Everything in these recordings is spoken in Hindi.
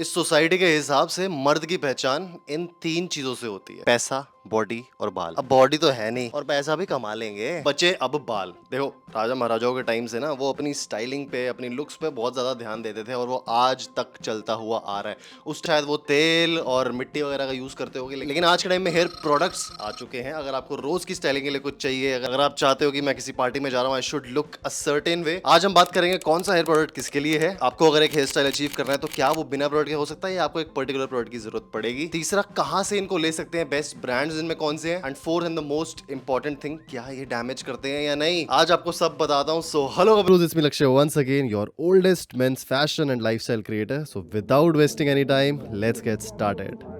इस सोसाइटी के हिसाब से मर्द की पहचान इन 3 चीजों से होती है, पैसा, बॉडी और बाल। अब बॉडी तो है नहीं और पैसा भी कमा लेंगे, बचे अब बाल। देखो, राजा महाराजाओं के टाइम से ना वो अपनी स्टाइलिंग पे, अपनी लुक्स पे बहुत ज्यादा ध्यान देते थे और वो आज तक चलता हुआ आ रहा है। उस शायद वो तेल और मिट्टी वगैरह का यूज करते होंगे, लेकिन आज के टाइम में हेयर प्रोडक्ट्स आ चुके हैं। अगर आपको रोज की स्टाइलिंग के लिए कुछ चाहिए, अगर आप चाहते हो कि मैं किसी पार्टी में जा रहा हूँ, I should look a certain way, आज हम बात करेंगे कौन सा हेयर प्रोडक्ट किसके लिए है। आपको अगर एक हेयर स्टाइल अचीव करना है तो क्या वो बिना प्रोडक्ट के हो सकता है या आपको एक पर्टिकुलर प्रोडक्ट की जरूरत पड़ेगी। तीसरा, कहां से इनको ले सकते हैं, बेस्ट ब्रांड्स इनमें कौन से हैं, and fourth and the most important thing, क्या ये डैमेज करते हैं या नहीं, आज आपको सब बताता हूं। So hello गबरूज, it's me Lakshya once again, your oldest men's fashion and lifestyle creator. So without wasting any time, let's get started.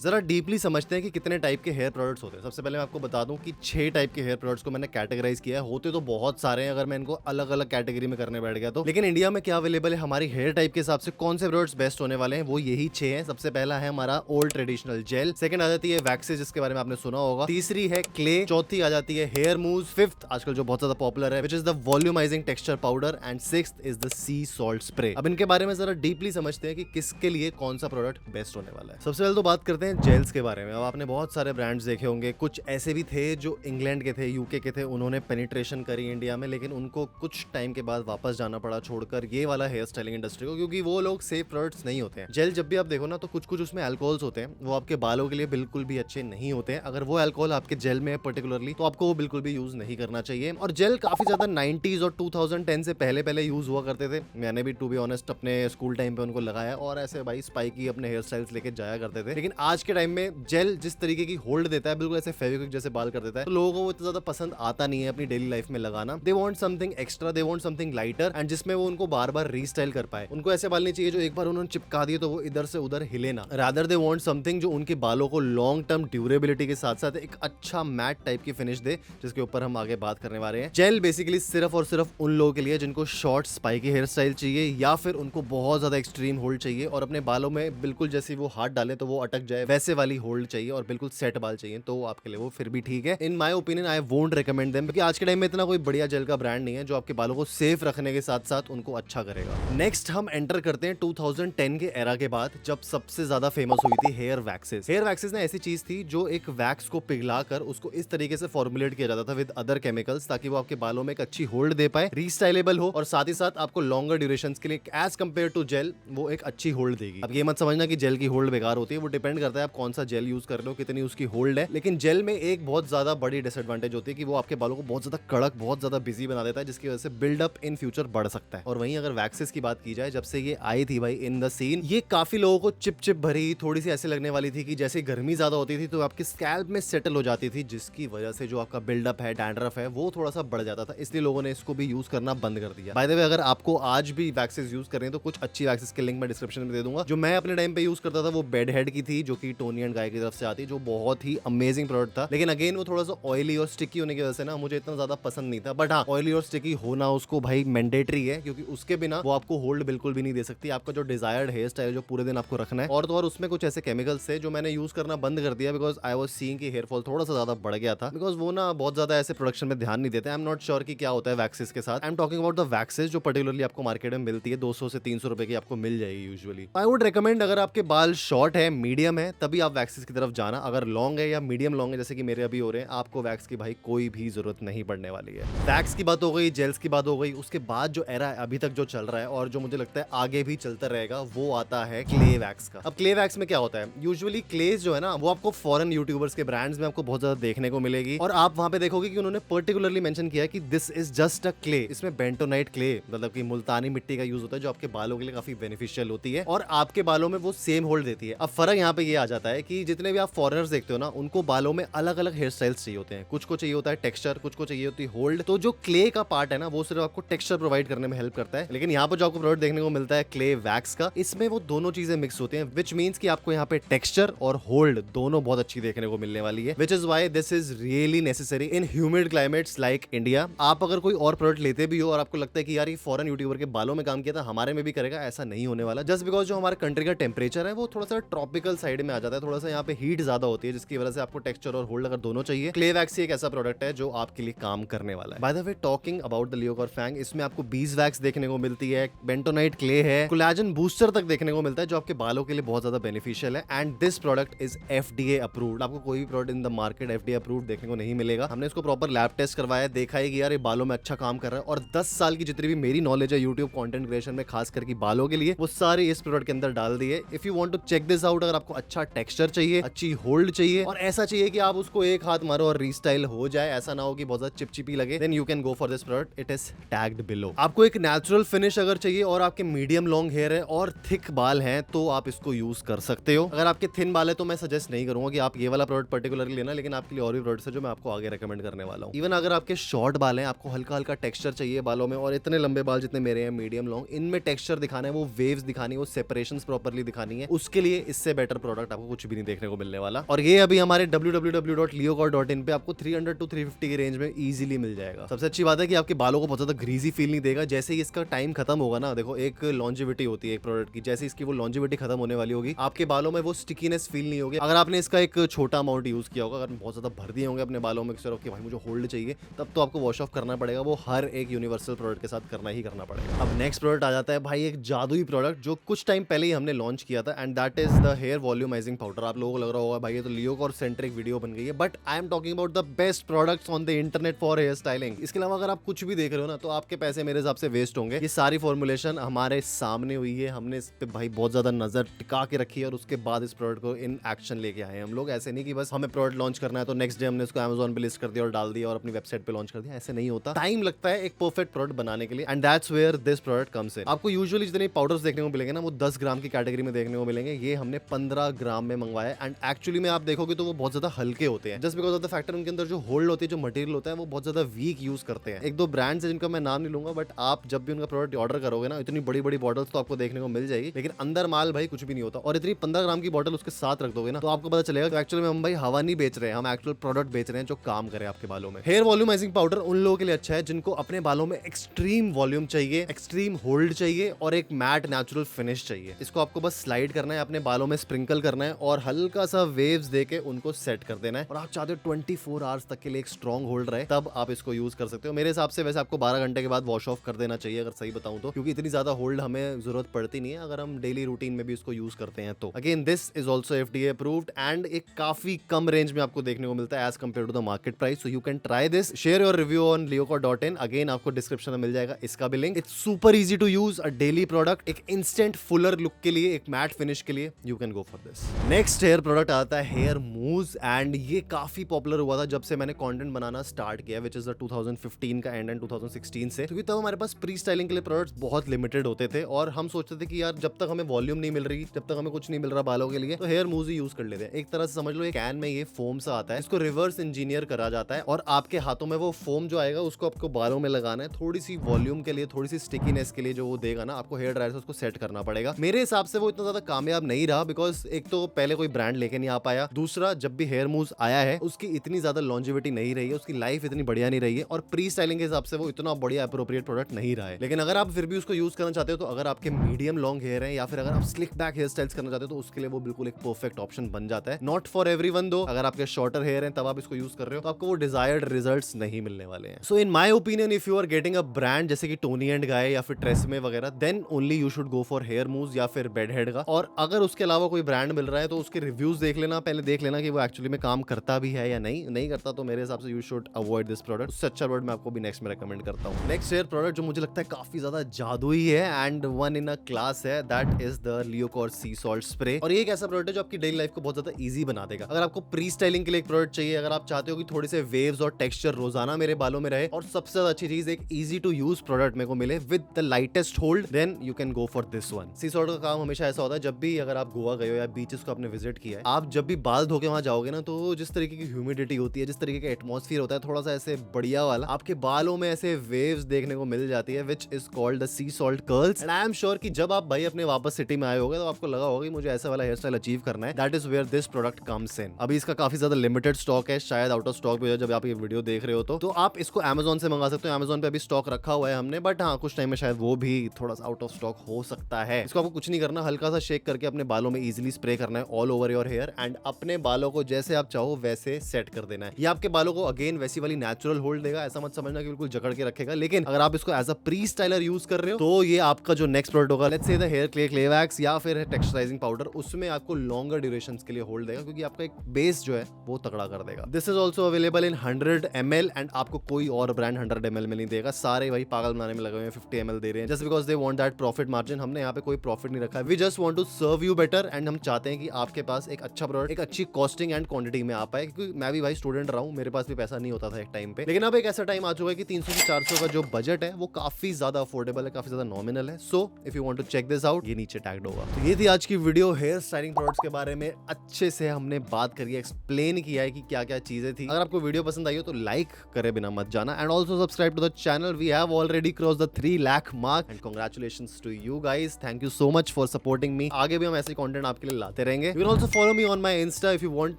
जरा डीपली समझते हैं कि कितने टाइप के हेयर प्रोडक्ट्स होते हैं। सबसे पहले मैं आपको बता दूं कि 6 टाइप के हेयर प्रोडक्ट्स को मैंने कैटेगराइज किया है। होते तो बहुत सारे हैं अगर मैं इनको अलग अलग कैटेगरी में करने बैठ गया तो, लेकिन इंडिया में क्या अवेलेबल है, हमारी हेयर टाइप के हिसाब से कौन से प्रोडक्ट्स बेस्ट होने वाले हैं, वो यही 6 हैं। सबसे पहला है हमारा ओल्ड ट्रेडिशनल जेल, सेकंड आ जाती है वैक्सेस, जिसके बारे में आपने सुना होगा, तीसरी है क्ले, चौथी आ जाती है हेयर मूव, फिफ्थ आजकल जो बहुत ज्यादा पॉपुलर है which is the volumising texture powder, and sixth is the C salt spray. अब इनके बारे में जरा डीपली समझते हैं कि किसके लिए कौन सा प्रोडक्ट बेस्ट होने वाला है। सबसे पहले तो बात करते हैं जेल्स के बारे में। अब आपने बहुत सारे ब्रांड्स देखे होंगे, कुछ ऐसे भी थे जो इंग्लैंड के थे, यूके के थे, उन्होंने पेनिट्रेशन करी इंडिया में, लेकिन उनको कुछ टाइम के बाद वापस जाना पड़ा छोड़कर ये वाला हेयर स्टाइलिंग इंडस्ट्री को, क्योंकि वो लोग सेफ प्रोडक्ट्स नहीं होते हैं। जेल जब भी आप देखो ना तो कुछ कुछ उसमें अल्कोहल्स होते हैं, वो आपके बालों के लिए बिल्कुल भी अच्छे नहीं होते हैं। अगर वो अल्कोहल आपके जेल में है पर्टिकुलरली, तो आपको वो बिल्कुल भी यूज नहीं करना चाहिए। और जेल काफी ज्यादा 90s और 2010 से पहले पहले यूज हुआ करते थे। मैंने भी टू बी ऑनेस्ट अपने स्कूल टाइम पे उनको लगाया और ऐसे भाई स्पाइकी अपने हेयर स्टाइल्स लेके जाया करते थे। लेकिन आज के टाइम में जेल जिस तरीके की होल्ड देता है, बिल्कुल ऐसे फेविक्विक जैसे बाल कर देता है, तो लोगों को वो इतना ज्यादा पसंद आता नहीं है अपनी डेली लाइफ में लगाना। They want something extra, they want something lighter, and जिसमें वो उनको बार बार रीस्टाइल कर पाए। उनको ऐसे बाल नहीं चाहिए जो एक बार उन्होंने चिपका दिए तो वो इधर से उधर हिले ना। रादर दे वांट समथिंग जो उनके बालों को लॉन्ग टर्म ड्यूरेबिलिटी के साथ साथ एक अच्छा मैट टाइप की फिनिश दे, जिसके ऊपर हम आगे बात करने वाले हैं। जेल बेसिकली सिर्फ और सिर्फ उन लोगों के लिए जिनको शॉर्ट स्पाइकी हेयर स्टाइल चाहिए या फिर उनको बहुत ज्यादा एक्सट्रीम होल्ड चाहिए और अपने बालों में बिल्कुल जैसे वो हाथ डाले तो वो अटक जाए वैसे वाली होल्ड चाहिए और बिल्कुल सेट बाल चाहिए, तो आपके लिए वो फिर भी ठीक है। इन my opinion I won't recommend them, क्योंकि आज के टाइम में इतना कोई बढ़िया जेल का ब्रांड नहीं है जो आपके बालों को सेफ रखने के साथ साथ उनको अच्छा करेगा। नेक्स्ट हम एंटर करते हैं 2010 के एरा के बाद, जब सबसे ज्यादा फेमस हुई थी हेयर वैक्सेस। हेयर वैक्सेस ना ऐसी चीज थी जो एक वैक्स को पिघलाकर उसको इस तरीके से फॉर्मुलेट किया जाता था विद अदर केमिकल्स, ताकि वो आपके बालों में एक अच्छी होल्ड दे पाए, रीस्टाइलेबल हो और साथ ही साथ आपको लॉन्गर ड्यूरेशन के लिए एज कंपेयर टू जेल वो एक अच्छी होल्ड देगी। अब ये मत समझना कि जेल की होल्ड बेकार होती है, वो डिपेंड करता है आप कौन सा जेल यूज कर रहे हो, कितनी उसकी होल्ड है। लेकिन जेल में एक बहुत ज्यादा बड़ी डिसएडवांटेज होती है कि वो आपके बालों को बहुत ज्यादा कड़क, बहुत ज्यादा बिजी बना देता है, जिसकी वजह से बिल्डअप इन फ्यूचर बढ़ सकता है। और वहीं अगर वैक्सेस की बात की जाए, जब से ये आई थी भाई इन द सीन, ये काफी लोगों को चिप चिप भरी, थोड़ी सी ऐसे लगने वाली थी कि जैसे गर्मी ज्यादा होती थी तो आपकी स्कैल्प में सेटल हो जाती थी, जिसकी वजह से जो आपका बिल्डअप है, डैंड्रफ है, वो थोड़ा सा बढ़ जाता था। इसलिए लोगों ने इसको भी यूज करना बंद कर दिया। बाय द वे, अगर आपको आज भी वैक्सेस यूज कर रहे हैं तो कुछ अच्छी वैक्सेस के लिंक मैं डिस्क्रिप्शन में दे दूंगा। जो मैं अपने टाइम पे यूज करता था वो बेड हेड की थी, जो कि टोनी एंड गाय की तरफ से आती, जो बहुत ही अमेजिंग प्रोडक्ट था। लेकिन अगेन वो थोड़ा सा ऑयली और स्टिकी होने की वजह से ना मुझे इतना ज्यादा पसंद नहीं था। बट हाँ, ऑयली और स्टिकी होना उसको भाई मैंडेटरी है, क्योंकि उसके बिना वो आपको होल्ड बिल्कुल भी नहीं दे सकती। आपका जो डिजायर्ड हेयर स्टाइल जो पूरे दिन आपको रखना है, और तो और उसमें कुछ ऐसे केमिकल्स थे जो मैंने यूज करना बंद कर दिया, बिकॉज आई वाज सीइंग कि हेयर फॉल थोड़ा सा ज्यादा बढ़ गया था, बिकॉज वो ना बहुत ज्यादा ऐसे प्रोडक्शन में ध्यान नहीं देते। आई एम नॉट श्योर कि क्या होता है वैक्सेस के साथ। आई am talking about the waxes जो पर्टिकुलरली आपको मार्केट में मिलती है, 200 से 300 रुपए की आपको मिल जाएगी यूजुअली। आई वुड रिकमेंड, अगर आपके बाल शॉर्ट है, मीडियम है, तभी आप वैक्सेस की तरफ जाना। अगर लॉन्ग है या मीडियम लॉन्ग है, जैसे कि मेरे अभी हो रहे हैं, आपको वैक्स की भाई कोई भी जरूरत नहीं पड़ने वाली है। वैक्स की बात हो गई, जेल्स की बात हो गई, उसके बाद जो एरा है अभी तक जो चल रहा है और जो मुझे लगता है आगे भी चलता रहेगा, वो आता है क्ले वैक्स का। अब क्ले वैक्स में क्या होता है, यूजुअली क्लेज जो है ना वो आपको फॉरेन यूट्यूबर्स के ब्रांड्स में आपको बहुत ज्यादा देखने को मिलेगी, और आप वहां पे देखोगे कि उन्होंने पर्टिकुलरली मेंशन किया है कि this is just a clay. इसमें बेंटोनाइट क्ले, मतलब कि मुल्तानी मिट्टी का यूज होता है, जो आपके बालों के लिए काफी बेनिफिशियल होती है और आपके बालों में वो सेम होल्ड देती है। अब फर्क यहाँ पे ये आ जाता है कि जितने भी आप फॉरेनर्स देखते हो ना, उनको बालों में अलग अलग हेयर स्टाइल्स चाहिए होते हैं। कुछ को चाहिए होता है टेक्सचर, कुछ को चाहिए होती है होल्ड। तो जो क्ले का पार्ट है ना, वो सिर्फ आपको टेक्सचर प्रोवाइड करने में हेल्प करता है। लेकिन यहाँ पर जो आपको प्रोडक्ट देखने को मिलता है क्ले वैक्स का, इसमें वो दोनों चीजें मिक्स होती हैं, विच मीन्स कि आपको यहाँ पे टेक्सचर और होल्ड दोनों बहुत अच्छी देखने को मिलने वाली है, which is why this is really necessary in humid climates like India. आप अगर कोई और प्रोडक्ट लेते भी हो और आपको लगता है कि यार ये फॉरेन यूट्यूबर के बालों में काम किया था, हमारे में भी करेगा, ऐसा नहीं होने वाला। जस्ट बिकॉज जो हमारे कंट्री का टेम्परेचर है वो थोड़ा सा ट्रॉपिकल साइड में आ जाता है, थोड़ा सा यहाँ पे हीट ज्यादा होती है जिसकी वजह से आपको टेक्सचर और होल्ड अगर दोनों चाहिए, क्ले वैक्स एक ऐसा प्रोडक्ट है जो आपके लिए काम करने वाला है। By the way, talking about the Leocor fang, इसमें आपको बीज वैक्स देखने को मिलती है, बेंटोनाइट क्ले है, कोलेजन बूस्टर तक देखने को मिलता है जो आपके बालों के लिए बहुत ज्यादा बेनिफिशियल है। And this product is FDA approved. आपको कोई भी product in the market FDA approved देखने को नहीं मिलेगा। हमने इसको प्रॉपर लैब टेस्ट करवाया है, देखा है कि यार ये बालों में अच्छा काम कर रहा है, और 10 साल की जितनी भी मेरी नॉलेज है यूट्यूब कंटेंट क्रिएशन में खास करके बालों के लिए, वो सारे इस प्रोडक्ट के अंदर डाल दिए। If you want to check this out, अगर आपको अच्छा टेक्सचर चाहिए, अच्छी होल्ड चाहिए, और ऐसा चाहिए कि आप उसको एक हाथ मारो और रीस्टाइल हो जाए, ऐसा ना हो कि बहुत ज्यादा चिपचिपी लगे, then you can go for this product. It is tagged below. आपको एक नेचुरल फिनिश अगर चाहिए और आपके मीडियम लॉन्ग हेयर है और थिक बाल हैं तो आप इसको यूज कर सकते हो। अगर आपके थिन बाल है तो मैं सजेस्ट नहीं करूंगा कि आप ये वाला प्रोडक्ट पर्टिकुलरली लेना, लेकिन आपके लिए और भी प्रोडक्ट्स है जो मैं आपको आगे रेकमेंड करने वाला हूं। इवन अगर आपके शॉर्ट बाल हैं, आपको हल्का हल्का टेक्सचर चाहिए बालों में, और इतने लंबे बाल जितने मेरे हैं मीडियम लॉन्ग, इनमें टेक्सचर दिखाना है, वो वेव्स दिखानी है, वो सेपरेशंस प्रॉपर्ली दिखानी है, उसके लिए इससे बेटर प्रोडक्ट आपको कुछ भी नहीं देखने को मिलने वाला। और ये अभी हमारे www.leocor.in पे आपको 300 to 350 की रेंज में इजीली मिल जाएगा। सबसे अच्छी बात है कि आपके बालों को बहुत ज्यादा ग्रीजी फील नहीं देगा। जैसे ही इसका टाइम खत्म होगा ना, देखो एक लॉन्जिविटी होती है एक प्रोडक्ट की, जैसे इसकी वो लॉन्जिविटी खत्म होने वाली होगी, आपके बालों में वो स्टिकीनेस फील नहीं होगी। अगर आपने इसका एक छोटा अमाउंट यूज किया होगा, अगर बहुत ज्यादा भर दिए होंगे अपने बालों में कि भाई मुझे होल्ड चाहिए, तब तो आपको वॉश ऑफ करना पड़ेगा। वो हर एक यूनिवर्सल प्रोडक्ट के साथ करना ही करना पड़ेगा। अब नेक्स्ट प्रोडक्ट आ जाता है भाई एक जादुई प्रोडक्ट जो कुछ टाइम पहले ही हमने लॉन्च किया था, and that is the hair volumising powder. आप लोगों को लग रहा होगा भाई ये तो लियोकॉर सेंट्रिक वीडियो बन गई है, but I am talking about the best products on the internet for hair styling. इसके अलावा अगर आप कुछ भी देख रहे हो ना, तो आपके पैसे मेरे हिसाब से वेस्ट होंगे। ये सारी फॉर्मुलेशन हमारे सामने हुई है, हमने इस पे भाई बहुत ज्यादा नजर टिका के रखी है, और उसके बाद इस प्रोडक्ट को इन एक्शन लेके आए हैं हम लोग। ऐसे नहीं कि बस हमें प्रोडक्ट लॉन्च करना है तो नेक्स्ट डे हमने इसको Amazon पे लिस्ट कर दिया और डाल दिया और अपनी वेबसाइट पे लॉन्च कर दिया। ऐसे नहीं होता, टाइम लगता है एक परफेक्ट प्रोडक्ट बनाने के लिए, and that's where this product comes in. आपको यूजुअली जितने पाउडर्स देखने को मिलेंगे ना, वो 10 ग्राम की कैटेगरी में देखने को मिलेंगे। ये हमने 15 ग्राम में मंगवाया, एंड एक्चुअली में आप देखोगे तो वो बहुत ज्यादा हल्के होते हैं, just because of the factor उनके अंदर जो होल्ड होती है, जो मटेरियल होता है, वो बहुत ज्यादा वीक यूज करते हैं। एक दो ब्रांड्स है जिनका मैं नाम नहीं लूंगा, बट आप जब भी उनका प्रोडक्ट ऑर्डर करोगे ना, इतनी बड़ी बड़ी बॉटल्स तो आपको देखने को मिल जाएगी, लेकिन अंदर माल भाई कुछ भी नहीं होता। और इतनी 15 ग्राम की बॉटल उसके साथ रख दोगे ना, तो आपको पता चलेगा कि एक्चुअली में हम भाई हवा नहीं बेच रहे हैं, हम एक्चुअल प्रोडक्ट बेच रहे हैं जो काम करे आपके बालों में। हेयर वॉल्यूमाइजिंग पाउडर उन लोगों के लिए अच्छा है जिनको अपने बालों में एक्सट्रीम वॉल्यूम चाहिए, एक्सट्रीम होल्ड चाहिए, और एक मैट नेचुरल फिनिश चाहिए। इसको आपको बस स्लाइड करना है, अपने बालों में स्प्रिंकल करना है, और हल्का सा वेव्स देके उनको सेट कर देना है। और आप चाहते हो 24 आवर्स तक के लिए एक स्ट्रॉन्ग होल्ड रहे, तब आप इसको यूज कर सकते हो। मेरे हिसाब से वैसे आपको 12 घंटे के बाद वॉश ऑफ कर देना चाहिए, अगर सही बताऊं तो, क्योंकि इतनी ज्यादा होल्ड हमें जरूरत पड़ती नहीं है अगर हम डेली रूटीन में भी इसको यूज करते हैं तो। Again this is also FDA approved, and एक काफी कम रेंज में आपको देखने को मिलता है as compare to the market price. So you can try this, share your review on leocor.in। Again आपको डिस्क्रिप्शन में मिल जाएगा इसका भी लिंक। It's super easy to use, a daily product, एक इंस्टेंट फुलर लुक के लिए, एक मैट फिनिश के लिए, you can go for this. Next hair product आता है हेयर मूज, एंड ये काफी पॉपुलर हुआ था जब से मैंने कंटेंट बनाना स्टार्ट किया, विच इज द 2015 का एंड 2016 से, क्योंकि तब हमारे पास प्री स्टाइलिंग के लिए प्रोडक्ट्स बहुत लिमिटेड होते थे, और हम सोचते थे कि यार जब तक हमें वॉल्यूम नहीं मिल रही, जब तक हमें कुछ नहीं मिल रहा बालों के लिए, तो हेयर मूज ही यूज कर लेते हैं। एक तरह से समझ लो एक कैन में ये फोम सा आता है, इसको रिवर्स इंजीनियर करा जाता है, और आपके हाथों में वो फोम जो आएगा उसको आपको बालों में लगाना है, थोड़ी सी वॉल्यूम के लिए, थोड़ी सी स्टिकीनेस के लिए जो वो देगा ना, आपको हेयर ड्रायर से उसको सेट करना पड़ेगा। मेरे हिसाब से वो इतना ज्यादा कामयाब नहीं रहा, बिकॉज एक तो पहले कोई ब्रांड लेके नहीं आ पाया, दूसरा जब भी हेयर मूव आया है उसकी इतनी ज्यादा लॉन्जिविटी नहीं रही है, उसकी लाइफ इतनी बढ़िया नहीं रही है, और प्री स्टाइलिंग के हिसाब से वो इतना बढ़िया एप्रोप्रिएट प्रोडक्ट नहीं रहा है। लेकिन अगर आप फिर भी उसको यूज करना चाहते हो, तो अगर आपके मीडियम लॉन्ग हेयर है, या फिर अगर आप स्लिक बैक हेयर स्टाइल्स करना चाहते हो, तो उसके लिए वो बिल्कुल एक परफेक्ट ऑप्शन बन जाता है। नॉट फॉर एवरीवन दो, अगर आपके शॉर्टर हेयर है तब आप इसको यूज कर रहे हो तो आपको वो डिजायर्ड रिजल्ट्स नहीं मिलने वाले हैं। So in my opinion, if you are getting a brand जैसे कि टोनी एंड गाय या फिर ट्रेसमे वगैरह, then only you should go for hair moves या फिर बेड हेड का। और अगर उसके अलावा कोई ब्रांड मिल रहा है तो उसके रिव्यूज देख लेना, पहले देख लेना कि वो एक्चुअली में काम करता भी है या नहीं करता, तो मेरे हिसाब से you should avoid this product. उससे अच्छा प्रोडक्ट मैं आपको भी नेक्स्ट में रेकमेंड करता हूँ। नेक्स्ट हेयर प्रोडक्ट जो मुझे लगता है काफी ज्यादा जादुई है and one in a class है, that is the Leocor sea salt spray. और ये एक ऐसा प्रोडक्ट है जो आपकी डेली लाइफ को बहुत ज्यादा इजी बना देगा। अगर आपको प्री स्टाइलिंग के लिए एक प्रोडक्ट चाहिए, अगर आप चाहते हो कि थोड़े से वेव्स और टेक्सचर रोजाना मेरे बालों में रहे, और सबसे ज्यादा अच्छी चीज एक इजी टू यूज प्रोडक्ट मेरे को मिले with the lightest hold, then you can go for this one. Sea salt का काम हमेशा ऐसा होता है, जब भी अगर आप गोवा गए हो या बीचेस को आपने विजिट किया है, आप जब भी बाल धो के वहां जाओगे ना, तो जिस तरीके की ह्यूमिडिटी होती है, जिस तरीके का एटमॉस्फेयर होता है, थोड़ा सा ऐसे बढ़िया वाला, आपके बालों में ऐसे वेव्स देखने को मिल जाती है, which is called the C salt curls. And I am sure कि जब आप भाई अपने वापस सिटी में आए होगे तो आपको लगा होगा कि मुझे ऐसा वाला हेयर स्टाइल अचीव करना है। That is where this product comes in. अभी इसका काफी ज्यादा लिमिटेड स्टॉक है, शायद आउट ऑफ स्टॉक भी है जब आप ये वीडियो देख रहे हो, तो आप इसको Amazon से मंगा सकते हो। Amazon पे अभी स्टॉक रखा हुआ है हमने, बट हाँ कुछ टाइम में शायद वो भी थोड़ा सा आउट ऑफ स्टॉक हो सकता है। इसको आपको कुछ नहीं करना, हल्का सा शेक करके अपने बालों में इजीली स्प्रे अप्लाई करना है all over your hair and अपने बालों को जैसे आप चाहो वैसे सेट कर देना है। ये आपके बालों को अगेन वैसी वाली नेचुरल होल्ड देगा, ऐसा मत समझना कि बिल्कुल जकड़ के रखेगा। लेकिन अगर आप इसको as a pre styler use कर रहे हो तो ये आपका जो नेक्स्ट प्रोडक्ट होगा, let's say the hair clay wax या फिर टेक्सचराइजिंग पाउडर, उसमें आपको लॉन्गर ड्यूरेशन के लिए होल्ड देगा, क्योंकि आपका एक बेस जो है वो तगड़ा कर देगा। This is also available in 100 ml and आपको कोई और ब्रांड 100 ml में नहीं देगा, सारे वही पागल बनाने में लगे हुए हैं, 50 ml दे रहे हैं just because they want that profit margin. हमने यहाँ पे कोई प्रॉफिट नहीं रखा है, we just want to serve you better and हम चाहते हैं कि आपके पास एक अच्छा प्रोडक्ट एक अच्छी कॉस्टिंग एंड क्वांटिटी में आ पाए, क्योंकि मैं भी भाई स्टूडेंट रहा हूँ, मेरे पास भी पैसा नहीं होता था एक टाइम पे, लेकिन अब एक ऐसा टाइम आ चुका है कि 300 से 400 का जो बजट है वो काफी ज्यादा अफोर्डेबल है, काफी ज्यादा नॉमिनल है। So if you want to check this out, ये नीचे टैग्ड होगा। तो ये थी आज की वीडियो, हेयर स्टाइलिंग प्रोडक्ट्स के बारे में अच्छे से हमने बात करी है, एक्सप्लेन किया है कि क्या क्या चीजें थी। अगर आपको वीडियो पसंद आई हो तो लाइक करे बिना मत जाना and also subscribe to the channel. We have already cross the 3 lakh mark and congratulations to you guys, thank you so much for supporting me. आगे भी हम ऐसे कंटेंट आपके लिए लाते रहेंगे। You can also follow me on my insta if you want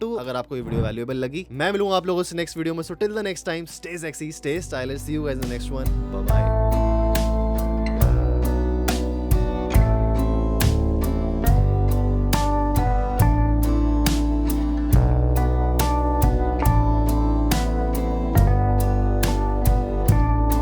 to, अगर आपको ये वीडियो वैल्यूएबल लगी। मैं मिलूंगा आप लोगों से नेक्स्ट वीडियो में, so till the next time stay sexy, stay stylish, see you guys in the next one, bye bye.